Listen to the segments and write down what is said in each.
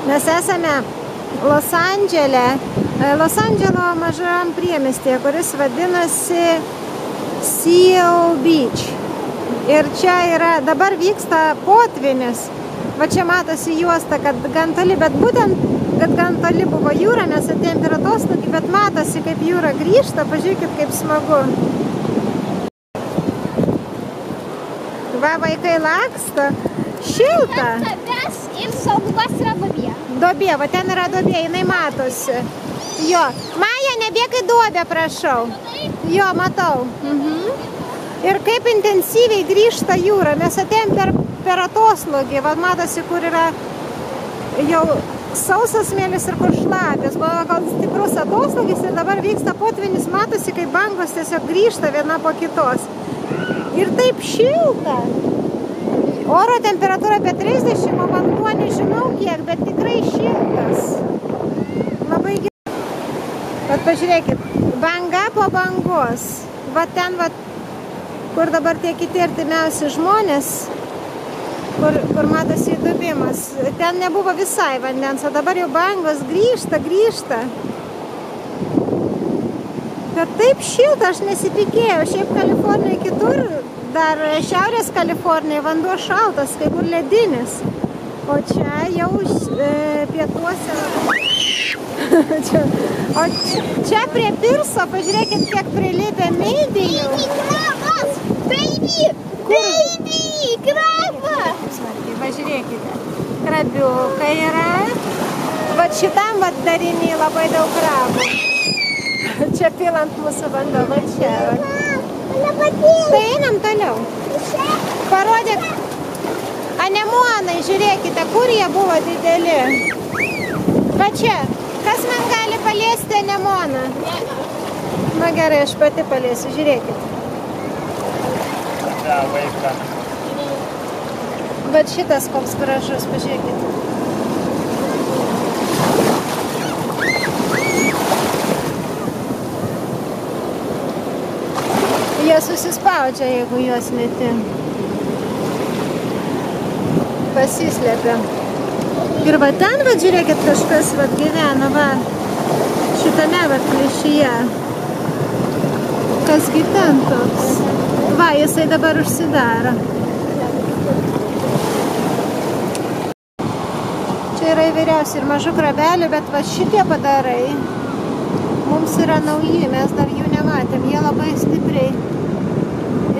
Mes esame Los Andželo mažam priemiestyje, kuris vadinasi Seal Beach. Ir čia yra, dabar vyksta potvynis. Va čia matosi juosta, kad gan toli, bet būtent, kad gan toli buvo jūra, mes atėjom per atostogį, bet matosi, kaip jūra grįžta, pažiūrėkit, kaip smagu. Va, vaikai laksto, šilta. Ir saugumas yra duobė. Duobė, va ten yra duobė, jinai matosi. Jo, Maja, nebėk į duobę, prašau. Jo, matau. Ir kaip intensyviai grįžta jūra. Mes atėjom per atoslūgį, va matosi, kur yra jau sausas smėlis ir kur šlapės. Buvo gal stiprus atoslūgis ir dabar vyksta potvynis, matosi, kaip bangos tiesiog grįžta viena po kitos. Ir taip šilta. Oro temperatūra apie 30, o vanduo nežinau kiek, bet tikrai šiltas. Labai gerai. Vat pažiūrėkit, banga po bangos. Va ten, va, kur dabar tie kiti artimiausi žmonės, kur matosi įdubimas. Ten nebuvo visai vandens, o dabar jau bangos grįžta. Bet taip šilta, aš nesitikėjau. Šiaip Kalifornijoje kitur, dar Šiaurės Kalifornijoje vanduo šaltas, kai kur ledinis. O čia jau pietuose. O čia prie pirso, pažiūrėkit, kiek prilipę meidijų. Krabas! Baby! Krabą! Pažiūrėkite, krabiukai yra. Va šitam va darinį labai daug krabų. Čia pilant mūsų vanduo, va čia. Tai einam toliau. Parodėk. Anemonai, žiūrėkite, kur jie buvo dideli. Va čia. Kas man gali paliesti anemoną? Na gerai, aš pati paliesiu, žiūrėkite. Bet šitas koks gražus, pažiūrėkite. Jie susispaudžia, jeigu juos meti. Pasislėpia. Ir va ten, va, žiūrėkit, kažkas va gyvena, va, šitame va plyšyje. Kasgi ten toks? Va, jisai dabar užsidaro. Čia yra įvairiausi ir mažų krabelių, bet va šitie padarai mums yra nauji, mes dar jų nematėm, jie labai stipriai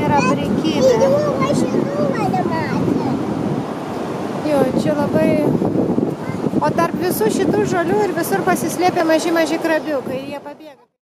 yra prikibę. Jo, čia labai... O tarp visų šitų žolių ir visur pasislėpė maži krabiukai ir jie pabėga.